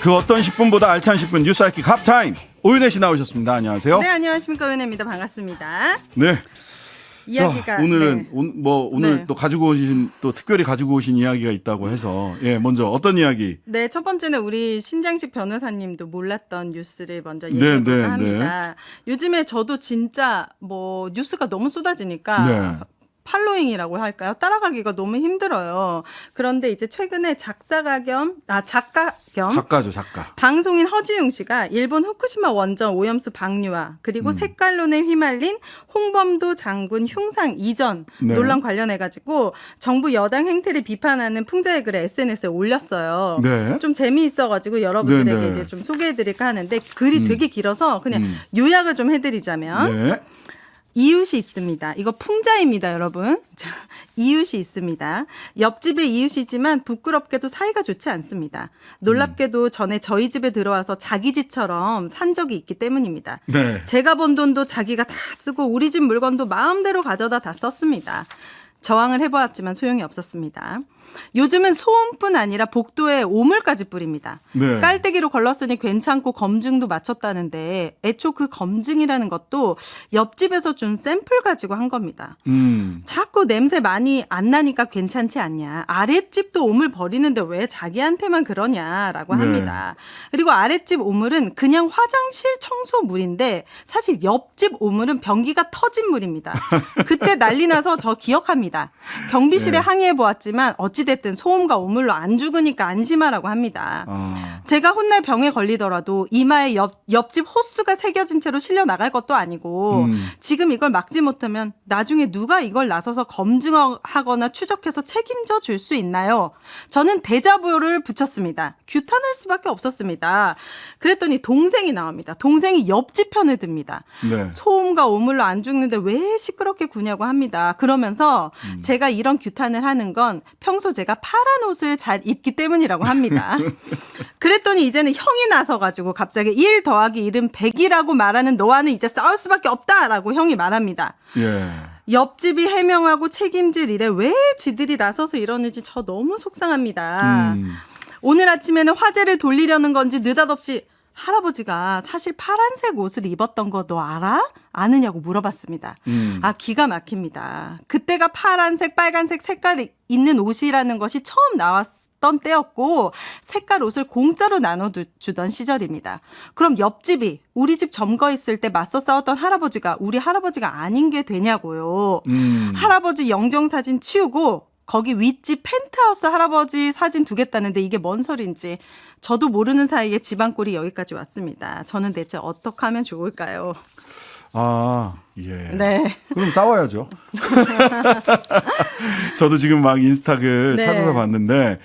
그 어떤 10분보다 알찬 10분 뉴스 알킥 합타임 오윤혜 씨 나오셨습니다. 안녕하세요. 네, 안녕하십니까. 오윤혜입니다. 반갑습니다. 네. 이야기가 자, 오늘은 네. 오늘 네. 또 가지고 오신 또 특별히 가지고 오신 이야기가 있다고 해서 먼저 어떤 이야기? 네, 첫 번째는 우리 신장식 변호사님도 몰랐던 뉴스를 먼저 네, 얘기해볼까 네, 합니다. 요즘에 저도 진짜 뉴스가 너무 쏟아지니까 네. 팔로잉이라고 할까요? 따라가기가 너무 힘들어요. 그런데 이제 최근에 작가 겸 작가죠, 작가. 방송인 허지웅 씨가 일본 후쿠시마 원전 오염수 방류와 그리고 색깔론에 휘말린 홍범도 장군 흉상 이전 네. 논란 관련해가지고 정부 여당 행태를 비판하는 풍자의 글을 SNS에 올렸어요. 네. 좀 재미있어가지고 여러분들에게 네, 네. 이제 좀 소개해드릴까 하는데 글이 되게 길어서 그냥 요약을 좀 해드리자면 네. 이웃이 있습니다. 이거 풍자입니다, 여러분. 자, 이웃이 있습니다. 옆집의 이웃이지만 부끄럽게도 사이가 좋지 않습니다. 놀랍게도 전에 저희 집에 들어와서 자기 집처럼 산 적이 있기 때문입니다. 네. 제가 번 돈도 자기가 다 쓰고 우리 집 물건도 마음대로 가져다 다 썼습니다. 저항을 해보았지만 소용이 없었습니다. 요즘은 소음뿐 아니라 복도에 오물까지 뿌립니다. 네. 깔때기로 걸렀으니 괜찮고 검증도 마쳤다는데 애초 그 검증이라는 것도 옆집에서 준 샘플 가지고 한 겁니다. 자꾸 냄새 많이 안 나니까 괜찮지 않냐. 아랫집도 오물 버리는데 왜 자기한테만 그러냐라고 합니다. 그리고 아랫집 오물은 그냥 화장실 청소물인데 사실 옆집 오물은 변기가 터진 물입니다. 그때 난리 나서 저 기억합니다. 경비실에 항의해 보았지만 어찌됐든 소음과 오물로 안 죽으니까 안심하라고 합니다. 제가 훗날 병에 걸리더라도 이마에 옆집 호수가 새겨진 채로 실려 나갈 것도 아니고 지금 이걸 막지 못하면 나중에 누가 이걸 나서서 검증하거나 추적해서 책임져 줄 수 있나요? 저는 대자보를 붙였습니다. 규탄할 수밖에 없었습니다. 그랬더니 동생이 나옵니다. 동생이 옆집 편을 듭니다. 네. 소음과 오물로 안 죽는데 왜 시끄럽게 구냐고 합니다. 그러면서 제가 이런 규탄을 하는 건 평소 제가 파란 옷을 잘 입기 때문이라고 합니다. 그랬더니 이제는 형이 나서가지고 갑자기 1 더하기 1은 100이라고 말하는 너와는 이제 싸울 수밖에 없다라고 형이 말합니다. 예. 옆집이 해명하고 책임질 일에 왜 지들이 나서서 이러는지 저 너무 속상합니다. 오늘 아침에는 화제를 돌리려는 건지 느닷없이 할아버지가 사실 파란색 옷을 입었던 거 너 알아? 아느냐고 물어봤습니다. 기가 막힙니다. 그때가 파란색, 빨간색 색깔이 있는 옷이라는 것이 처음 나왔던 때였고 색깔 옷을 공짜로 나눠주던 시절입니다. 그럼 옆집이 우리 집 점거했을 때 맞서 싸웠던 할아버지가 우리 할아버지가 아닌 게 되냐고요. 할아버지 영정사진 치우고 거기 윗집 펜트하우스 할아버지 사진 두겠다는데 이게 뭔 소린지 저도 모르는 사이에 집안꼴이 여기까지 왔습니다. 저는 대체 어떻게 하면 좋을까요? 예. 네. 그럼 싸워야죠. 저도 지금 막 인스타글 네. 찾아서 봤는데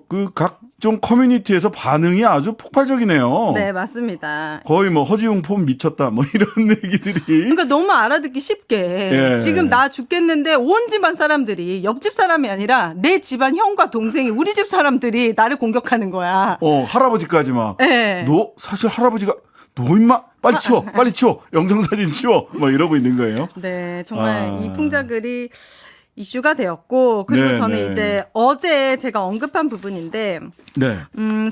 그 각종 커뮤니티에서 반응이 아주 폭발적이네요. 네, 맞습니다. 거의 허지웅 폼 미쳤다 이런 얘기들이. 그러니까 너무 알아듣기 쉽게 예. 지금 나 죽겠는데 온 집안 사람들이 옆집 사람이 아니라 내 집안 형과 동생이 우리 집 사람들이 나를 공격하는 거야. 할아버지까지 막. 네. 너 사실 할아버지가 너 임마 빨리 치워 빨리 치워 영정사진 치워 이러고 있는 거예요. 네, 정말 이 풍자글이 이슈가 되었고 그리고 네, 저는 네. 이제 어제 제가 언급한 부분인데 네.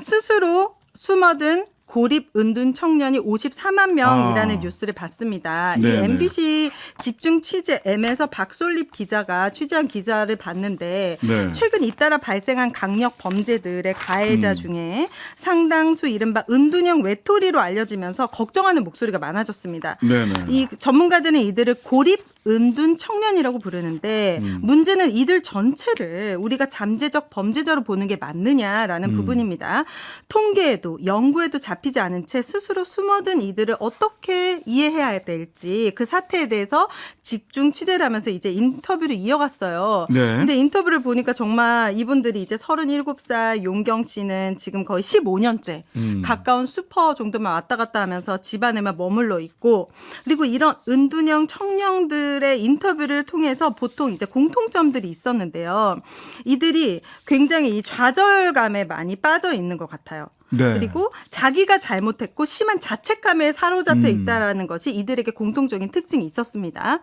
스스로 숨어든 고립 은둔 청년이 54만 명이라는 뉴스를 봤습니다. 네, 이 네. MBC 집중 취재 M에서 박솔립 기자가 취재한 기사를 봤는데 네. 최근 잇따라 발생한 강력 범죄들의 가해자 중에 상당수 이른바 은둔형 외톨이로 알려지면서 걱정하는 목소리가 많아졌습니다. 네네. 이 전문가들은 이들을 고립 은둔 청년이라고 부르는데 문제는 이들 전체를 우리가 잠재적 범죄자로 보는 게 맞느냐라는 부분입니다. 통계에도 연구에도 잡히지 않은 채 스스로 숨어든 이들을 어떻게 이해해야 될지 그 사태에 대해서 집중 취재를 하면서 이제 인터뷰를 이어갔어요. 네. 근데 인터뷰를 보니까 정말 이분들이 이제 37살 용경 씨는 지금 거의 15년째 가까운 슈퍼 정도만 왔다 갔다 하면서 집안에만 머물러 있고 그리고 이런 은둔형 청년들의 인터뷰를 통해서 보통 이제 공통점들이 있었는데요. 이들이 굉장히 이 좌절감에 많이 빠져 있는 것 같아요. 네. 그리고 자기가 잘못했고 심한 자책감에 사로잡혀 있다라는 것이 이들에게 공통적인 특징이 있었습니다.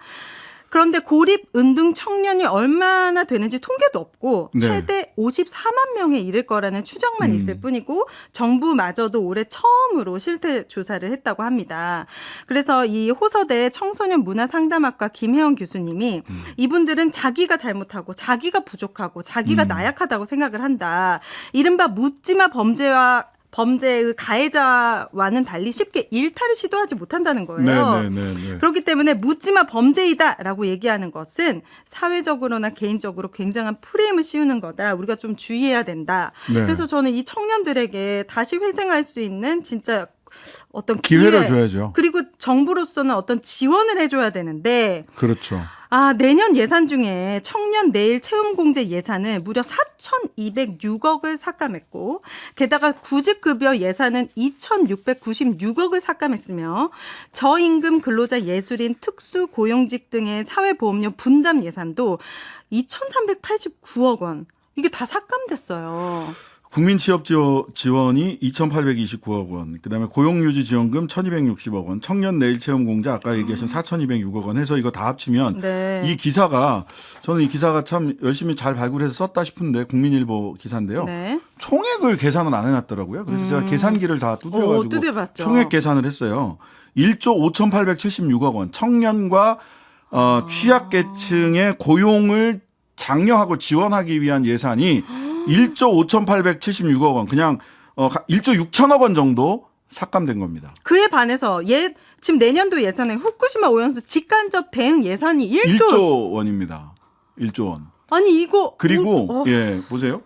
그런데 고립 은둔 청년이 얼마나 되는지 통계도 없고 네. 최대 54만 명에 이를 거라는 추정만 있을 뿐이고 정부마저도 올해 처음으로 실태 조사를 했다고 합니다. 그래서 이 호서대 청소년 문화상담학과 김혜원 교수님이 이분들은 자기가 잘못하고 자기가 부족하고 자기가 나약하다고 생각을 한다. 이른바 묻지마 범죄의 가해자와는 달리 쉽게 일탈을 시도하지 못한다는 거예요. 네. 그렇기 때문에 묻지마 범죄이다라고 얘기하는 것은 사회적으로나 개인적으로 굉장한 프레임을 씌우는 거다. 우리가 좀 주의해야 된다. 네. 그래서 저는 이 청년들에게 다시 회생할 수 있는 진짜 어떤 기회를 줘야죠. 그리고 정부로서는 어떤 지원을 해줘야 되는데 그렇죠. 내년 예산 중에 청년 내일 채움공제 예산을 무려 4,206억을 삭감했고 게다가 구직급여 예산은 2,696억을 삭감했으며 저임금 근로자 예술인 특수고용직 등의 사회보험료 분담 예산도 2,389억 원. 이게 다 삭감됐어요. 국민취업지원이 2,829억 원, 그다음에 고용유지지원금 1,260억 원, 청년 내일체험공제 아까 얘기하신 4,206억 원 해서 이거 다 합치면 네. 이 기사가 저는 이 기사가 참 열심히 잘 발굴해서 썼다 싶은데 국민일보 기사인데요. 네. 총액을 계산을 안 해놨더라고요. 그래서 제가 계산기를 다 두드려가지고 두드려봤죠. 총액 계산을 했어요. 1조 5,876억 원 청년과 취약계층의 고용을 장려하고 지원하기 위한 예산이 1조 5,876억 원, 그냥 1조 6천억 원 정도 삭감된 겁니다. 그에 반해서 지금 내년도 예산에 후쿠시마 오염수 직간접 대응 예산이 1조 원입니다. 1조 원. 아니 이거 그리고 보세요.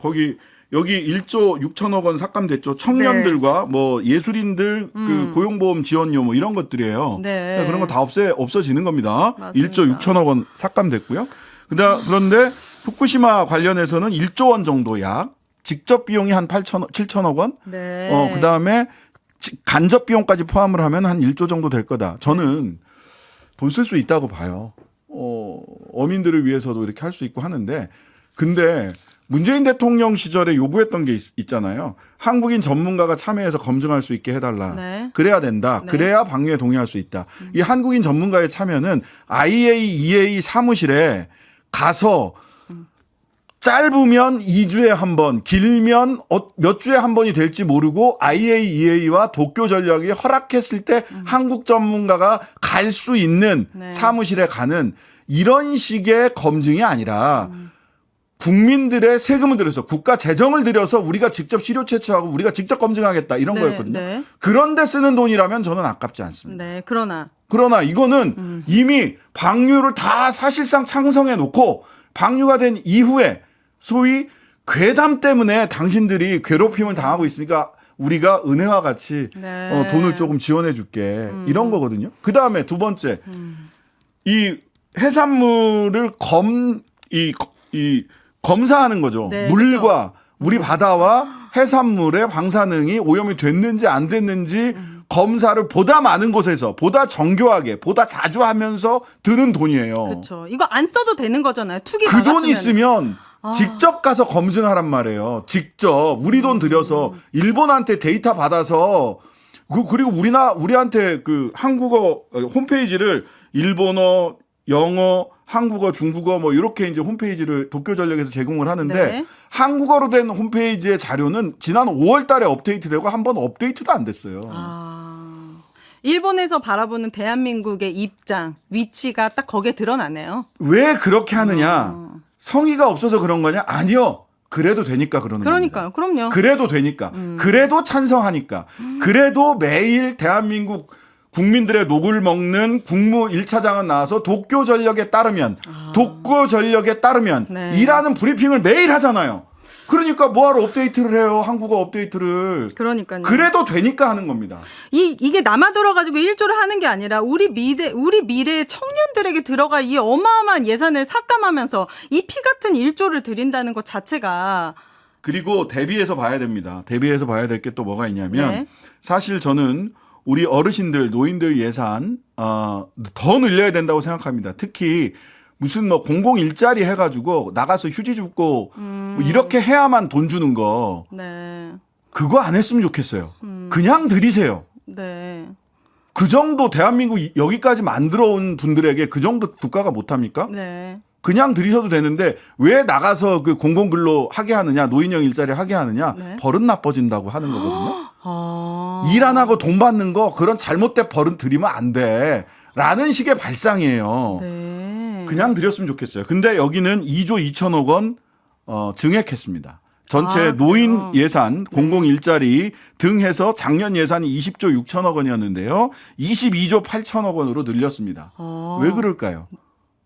여기 1조 6천억 원 삭감됐죠. 청년들과 뭐 예술인들 그 고용보험 지원료 뭐 이런 것들이에요. 네. 그런 거 다 없어지는 겁니다. 맞습니다. 1조 6천억 원 삭감됐고요. 그런데 후쿠시마 관련해서는 1조 원 정도 약 직접 비용이 한 7천억 원. 네. 그다음에 간접 비용까지 포함을 하면 한 1조 정도 될 거다. 저는 돈 쓸 수 있다고 봐요. 어민들을 위해서도 이렇게 할 수 있고 하는데 근데 문재인 대통령 시절에 요구했던 게 있잖아요. 한국인 전문가가 참여해서 검증할 수 있게 해달라. 네. 그래야 된다. 네. 그래야 방류에 동의할 수 있다. 이 한국인 전문가의 참여는 IAEA 사무실에 가서 짧으면 2주에 한 번, 길면 몇 주에 한 번이 될지 모르고 IAEA와 도쿄전력이 허락했을 때 한국 전문가가 갈 수 있는 네. 사무실에 가는 이런 식의 검증이 아니라 국민들의 세금을 들여서 국가 재정을 들여서 우리가 직접 시료 채취하고 우리가 직접 검증하겠다 이런 네, 거였거든요. 네. 그런데 쓰는 돈이라면 저는 아깝지 않습니다. 네, 그러나 이거는 이미 방류를 다 사실상 창성해 놓고 방류가 된 이후에 소위 괴담 때문에 당신들이 괴롭힘을 당하고 있으니까 우리가 은혜와 같이 네. 돈을 조금 지원해 줄게 이런 거거든요. 그다음에 두 번째 이 해산물을 검사하는 거죠. 네, 물과 그렇죠. 우리 바다와 해산물의 방사능이 오염이 됐는지 안 됐는지 검사를 보다 많은 곳에서 보다 정교하게 보다 자주 하면서 드는 돈이에요. 그렇죠. 이거 안 써도 되는 거잖아요. 투기 그 돈 박았으면. 있으면 직접 가서 검증하란 말이에요. 직접 우리 돈 들여서 일본한테 데이터 받아서 그리고 우리한테 그 한국어 홈페이지를 일본어, 영어, 한국어, 중국어 뭐 이렇게 이제 홈페이지를 도쿄전력에서 제공을 하는데 네. 한국어로 된 홈페이지의 자료는 지난 5월 달에 업데이트되고 한 번 업데이트도 안 됐어요. 일본에서 바라보는 대한민국의 입장, 위치가 딱 거기에 드러나네요. 왜 그렇게 하느냐? 성의가 없어서 그런 거냐? 아니요. 그래도 되니까 그러는 그러니까요. 겁니다. 그럼요. 그래도 되니까. 그래도 찬성하니까. 그래도 매일 대한민국 국민들의 녹을 먹는 국무 1차장은 나와서 도쿄전력에 따르면 네. 이라는 브리핑을 매일 하잖아요. 그러니까 뭐하러 업데이트를 해요. 한국어 업데이트를. 그러니까요. 그래도 되니까 하는 겁니다. 이게 남아 들어가지고 일조를 하는 게 아니라 우리 미래 청년들에게 들어갈 이 어마어마한 예산을 삭감하면서 이 피 같은 일조를 드린다는 것 자체가 그리고 대비해서 봐야 됩니다. 대비해서 봐야 될 게 또 뭐가 있냐면 네. 사실 저는 우리 어르신들, 노인들 예산 더 늘려야 된다고 생각합니다. 특히 무슨 뭐 공공 일자리 해가지고 나가서 휴지 줍고 뭐 이렇게 해야만 돈 주는 거 네. 그거 안 했으면 좋겠어요. 그냥 들이세요. 네. 그 정도 대한민국 여기까지 만들어 온 분들에게 그 정도 국가가 못합니까? 네. 그냥 들이셔도 되는데 왜 나가서 그 공공근로 하게 하느냐, 노인형 일자리 하게 하느냐, 네. 버릇 나빠진다고 하는 거거든요. 아. 일 안 하고 돈 받는 거 그런 잘못된 버릇 들이면 안 돼. 라는 식의 발상이에요. 네. 그냥 드렸으면 좋겠어요. 근데 여기는 2조 2천억 원 증액했습니다. 전체 아, 노인 그래요? 예산, 공공 일자리 등 해서 작년 예산이 20조 6천억 원이었는데요. 22조 8천억 원으로 늘렸습니다. 아. 왜 그럴까요?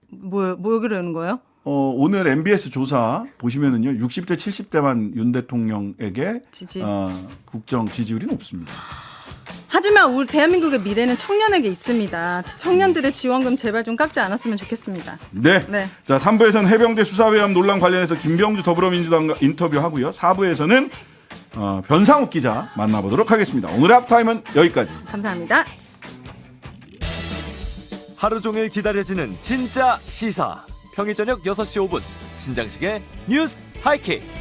뭐 그러는 거예요? 오늘 MBS 조사 보시면은요. 60대 70대만 윤 대통령에게 지지. 국정 지지율이 높습니다. 하지만 우리 대한민국의 미래는 청년에게 있습니다. 청년들의 지원금 제발 좀 깎지 않았으면 좋겠습니다. 네. 네. 자, 3부에서는 해병대 수사위원 논란 관련해서 김병주 더불어민주당과 인터뷰하고요. 4부에서는 변상욱 기자 만나보도록 하겠습니다. 오늘의 합타임은 여기까지. 감사합니다. 하루 종일 기다려지는 진짜 시사. 평일 저녁 6시 5분 신장식의 뉴스 하이킥.